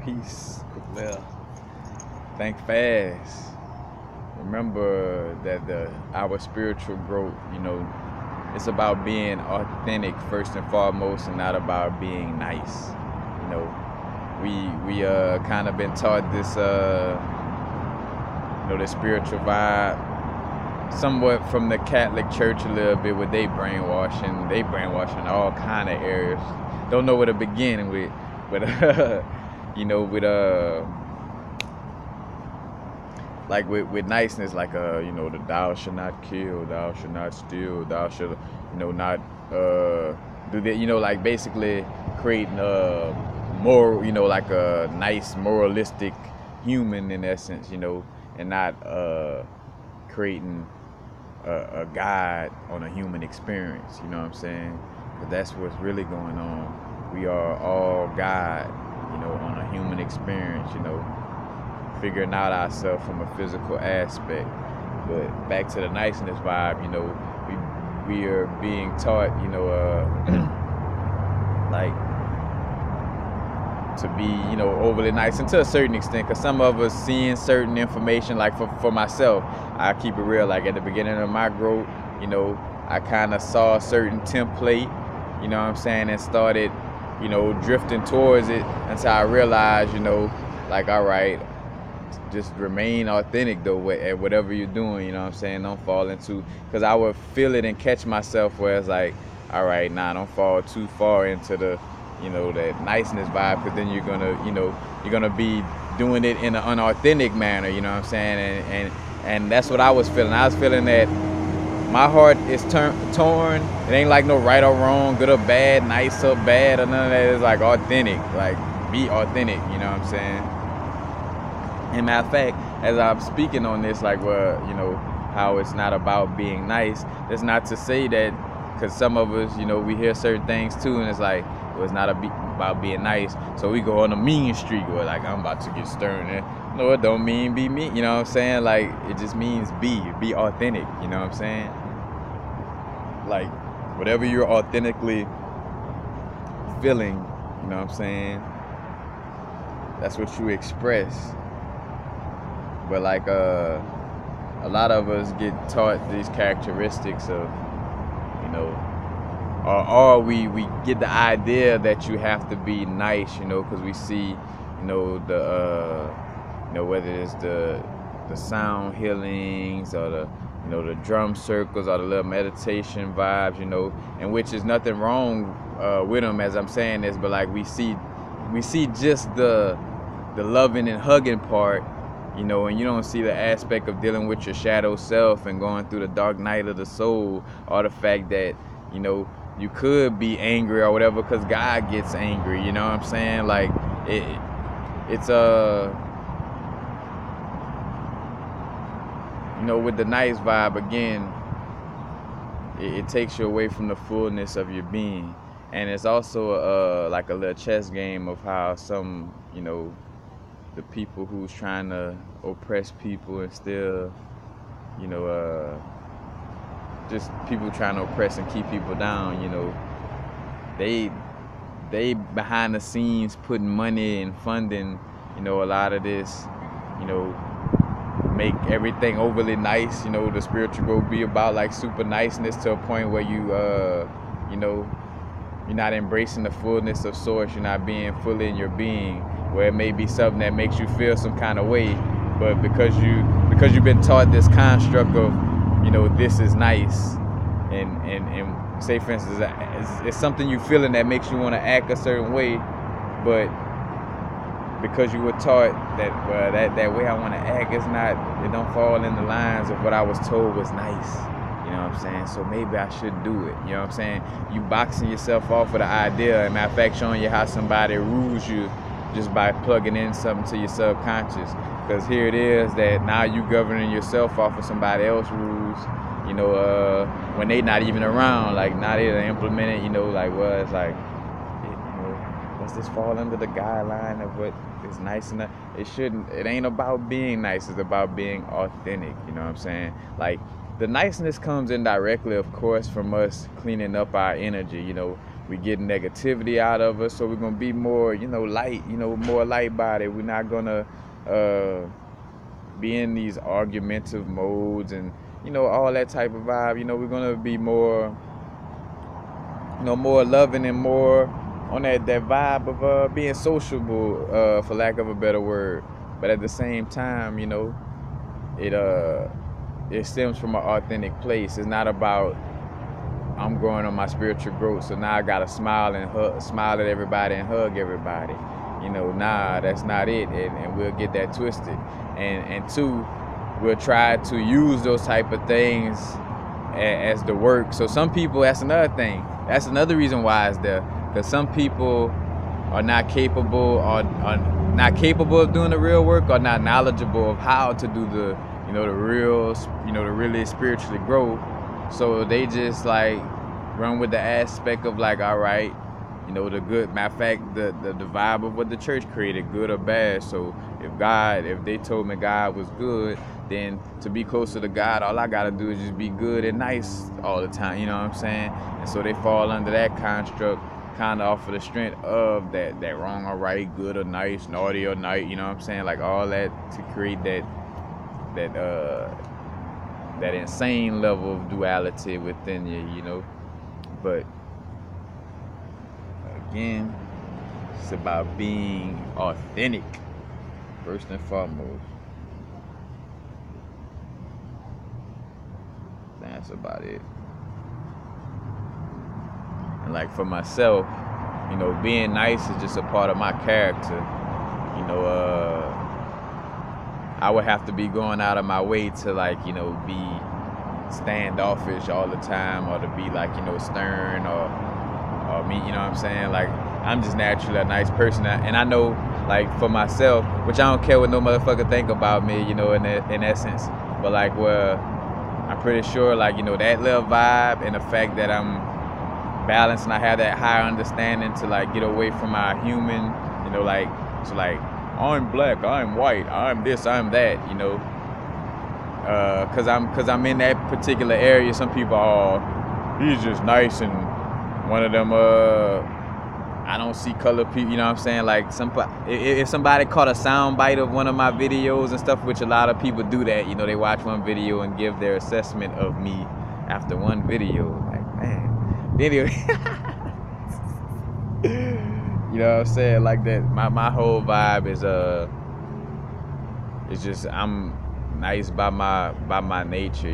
Peace. Well, think fast. Remember that our spiritual growth, it's about being authentic first and foremost, and not about being nice. You know, we kind of been taught this the spiritual vibe somewhat from the Catholic Church a little bit with they brainwashing all kind of areas. Don't know where to begin with, but with like with niceness, like the thou shall not kill, thou shall not steal, thou shall not do that, like basically creating a moral, like a nice moralistic human in essence, and not creating a guide on a human experience, you know what I'm saying? Because that's what's really going on. We are all God, on a human experience, figuring out ourselves from a physical aspect. But back to the niceness vibe, we are being taught, like to be, overly nice, and to a certain extent, because some of us seeing certain information, like for myself, I keep it real, like at the beginning of my growth, I kind of saw a certain template, you know what I'm saying, and started, drifting towards it until I realized, like, all right, just remain authentic though at whatever you're doing, you know what I'm saying, don't fall into, because I would feel it and catch myself where it's like, all right, don't fall too far into the, that niceness vibe, because then you're gonna be doing it in an unauthentic manner, you know what I'm saying, and that's what I was feeling. I was feeling that my heart is torn. It ain't like no right or wrong, good or bad, nice or bad, or none of that. It's like authentic, like be authentic, you know what I'm saying. And matter of fact, as I'm speaking on this, like, well, how it's not about being nice, that's not to say that, because some of us, we hear certain things too, and it's like, well, it's not about being nice, so we go on a mean streak, or like, I'm about to get stern. And no, it don't mean be mean, you know what I'm saying? Like, it just means be authentic, you know what I'm saying? Like, whatever you're authentically feeling, you know what I'm saying, that's what you express. But like a lot of us get taught these characteristics of, or we get the idea that you have to be nice, because we see, whether it's the sound healings, or the drum circles, or the little meditation vibes, and which is nothing wrong with them as I'm saying this, but like we see just the loving and hugging part, and you don't see the aspect of dealing with your shadow self and going through the dark night of the soul, or the fact that, you could be angry or whatever, because God gets angry, you know what I'm saying? Like, it's with the nice vibe, again, it takes you away from the fullness of your being. And it's also like a little chess game of how some, the people who's trying to oppress people and still, just people trying to oppress and keep people down, they behind the scenes putting money and funding, a lot of this, make everything overly nice, the spiritual growth be about like super niceness to a point where you're not embracing the fullness of source, you're not being fully in your being, where it may be something that makes you feel some kind of way, but because you've been taught this construct of, this is nice, and say for instance, it's something you feeling that makes you want to act a certain way, but because you were taught that, well, that way I want to act is not, it don't fall in the lines of what I was told was nice, you know what I'm saying, so maybe I should do it, you know what I'm saying. You boxing yourself off with the idea, and matter of fact, showing you how somebody rules you just by plugging in something to your subconscious, because here it is that now you governing yourself off of somebody else's rules, when they not even around, like now they're implementing, like, well, it's like, does this fall under the guideline of what is nice enough? It shouldn't. It ain't about being nice, it's about being authentic, you know what I'm saying? Like, the niceness comes indirectly, of course, from us cleaning up our energy, we get negativity out of us, so we're gonna be more, light, more light body. We're not gonna be in these argumentative modes and all that type of vibe. We're gonna be more, more loving and more on that vibe of being sociable, for lack of a better word. But at the same time, it stems from an authentic place. It's not about I'm growing on my spiritual growth, so now I gotta smile at everybody and hug everybody. Nah, that's not it, and we'll get that twisted. And two, we'll try to use those type of things as the work. So some people, that's another thing. That's another reason why it's there, because some people are not capable of doing the real work, or not knowledgeable of how to do the to really spiritually grow. So they just like run with the aspect of like, all right, the good. Matter of fact, the vibe of what the church created, good or bad. So if they told me God was good, then to be closer to God, all I gotta do is just be good and nice all the time. You know what I'm saying? And so they fall under that construct, kind of off of the strength of that wrong or right, good or nice, naughty or nice. You know what I'm saying? Like all that to create that insane level of duality within you. But again, it's about being authentic first and foremost. That's about it. And like for myself, being nice is just a part of my character. I would have to be going out of my way to like, be standoffish all the time, or to be like, stern or me, you know what I'm saying? Like, I'm just naturally a nice person. And I know, like, for myself, which I don't care what no motherfucker think about me, in essence. But like, well, I'm pretty sure, like, that little vibe and the fact that I'm balanced and I have that higher understanding to like get away from our human, so like, I'm black, I'm white, I'm this, I'm that, cause I'm in that particular area. Some people are, he's just nice, and one of them, I don't see color people, you know what I'm saying? Like if somebody caught a sound bite of one of my videos and stuff, which a lot of people do that, they watch one video and give their assessment of me after one video. Like, man, video. You know what I'm saying? Like that. My whole vibe is it's just I'm nice by my nature,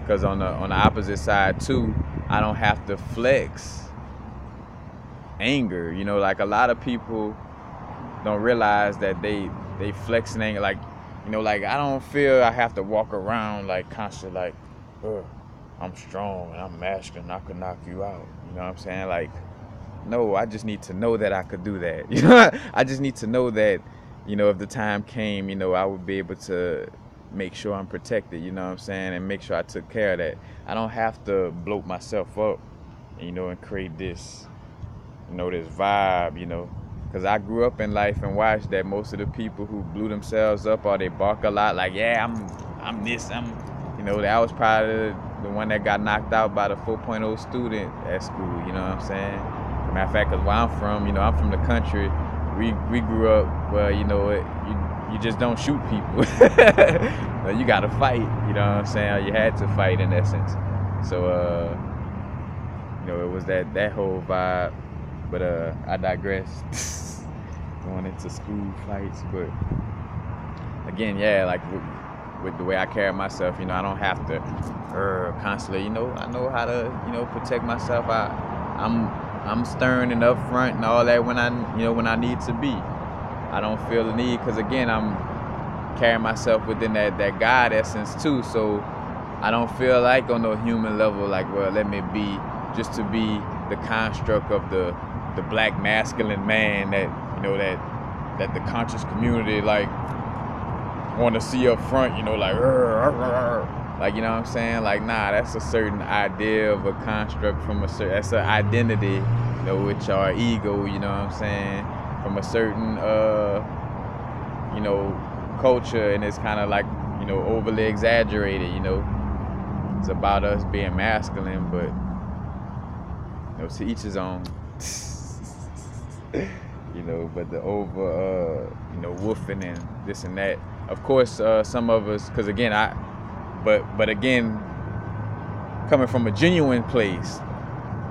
because on the opposite side too, I don't have to flex anger. Like a lot of people don't realize that they flex in anger. Like, like I don't feel I have to walk around like constantly like, I'm strong and I'm masculine, I could knock you out. You know what I'm saying? Like, no, I just need to know that I could do that. I just need to know that, if the time came, I would be able to make sure I'm protected, you know what I'm saying? And make sure I took care of that. I don't have to bloat myself up, and create this, this vibe, because I grew up in life and watched that most of the people who blew themselves up, or they bark a lot, like, yeah, I'm this, that was probably the one that got knocked out by the 4.0 student at school, you know what I'm saying? Matter of fact, because where I'm from, I'm from the country. We grew up where, you just don't shoot people. You got to fight, you know what I'm saying? Or you had to fight in essence. So, it was that whole vibe. But I digress. Going into school fights. But again, yeah, like with the way I carry myself, I don't have to constantly, I know how to, protect myself. I'm stern and upfront and all that when I need to be. I don't feel the need, because again, I'm carrying myself within that God essence too. So I don't feel like on no human level, like, well, let me be, just to be the construct of the black masculine man that, that the conscious community like want to see up front, like, like, you know what I'm saying? Like, nah, that's a certain idea of a construct from that's an identity, which our ego, you know what I'm saying? From a certain, culture, and it's kind of like, overly exaggerated, It's about us being masculine, but To each his own. But the over, woofing and this and that. Of course, some of us, because again, but again, coming from a genuine place,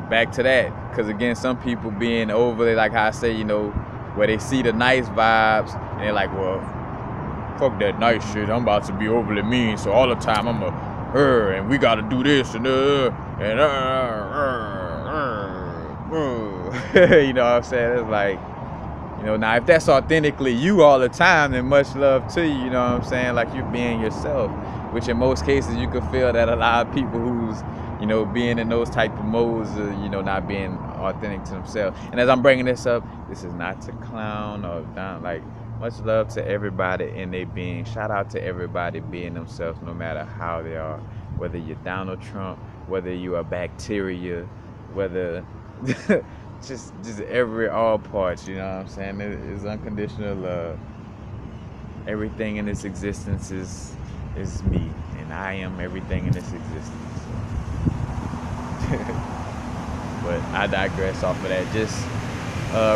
back to that, because again, some people being overly, like how I say, where they see the nice vibes, and they're like, well, fuck that nice shit, I'm about to be overly mean, so all the time I'm and we gotta do this, and you know what I'm saying? It's like, now if that's authentically you all the time, then much love to you, you know what I'm saying? Like you're being yourself, which in most cases you can feel that a lot of people who's, being in those type of modes, not being authentic to themselves. And as I'm bringing this up, this is not to clown or down, like much love to everybody in their being. Shout out to everybody being themselves no matter how they are, whether you're Donald Trump, whether you are bacteria, whether just all parts, you know what I'm saying? It is unconditional love. Everything in this existence is me, and I am everything in this existence. But I digress off of that. Just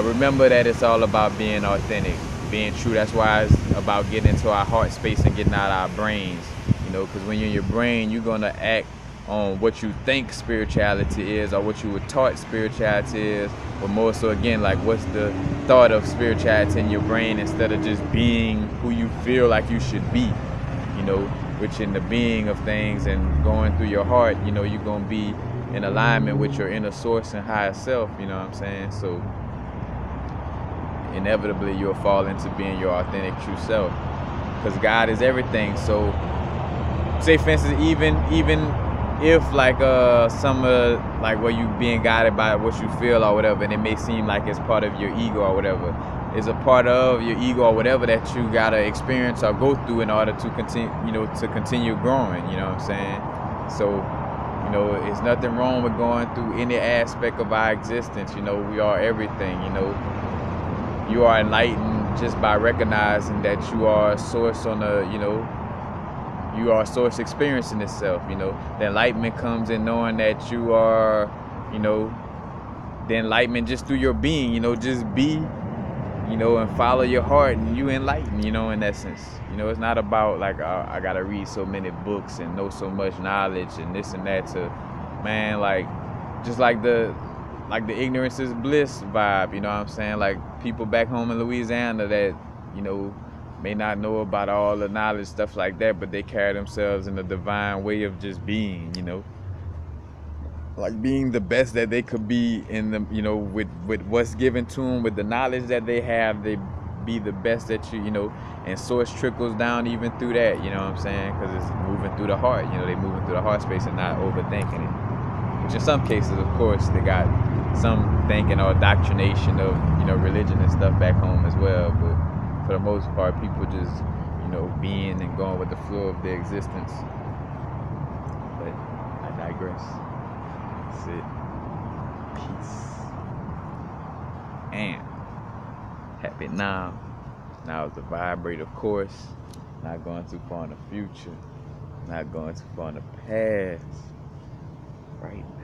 remember that it's all about being authentic, being true. That's why it's about getting into our heart space and getting out of our brains, because when you're in your brain, you're going to act on what you think spirituality is or what you were taught spirituality is, but more so again, like what's the thought of spirituality in your brain instead of just being who you feel like you should be, which in the being of things and going through your heart, you're going to be in alignment with your inner source and higher self, you know what I'm saying? So inevitably you'll fall into being your authentic true self, because God is everything. So say for instance, even if like some like where you being guided by what you feel or whatever, and it may seem like it's part of your ego or whatever, is a part of your ego or whatever that you gotta experience or go through in order to continue growing, you know what I'm saying? So there's nothing wrong with going through any aspect of our existence. We are everything. You are enlightened just by recognizing that you are a source you are a source experiencing itself. The enlightenment comes in knowing that you are, the enlightenment just through your being, just be, and follow your heart, and you enlighten, in essence. It's not about like, I gotta read so many books and know so much knowledge and this and that to, man, like, just like the ignorance is bliss vibe, you know what I'm saying? Like people back home in Louisiana that, may not know about all the knowledge, stuff like that, but they carry themselves in a divine way of just being, like being the best that they could be in the, with what's given to them, with the knowledge that they have, they be the best that you, and source trickles down even through that, you know what I'm saying? Because it's moving through the heart, they moving through the heart space and not overthinking it, which in some cases, of course, they got some thinking or indoctrination of, religion and stuff back home as well, but for the most part, people just, being and going with the flow of their existence. But I digress. That's it. Peace. And happy now. Now is the vibrator course. Not going too far in the future. Not going too far in the past. Right now.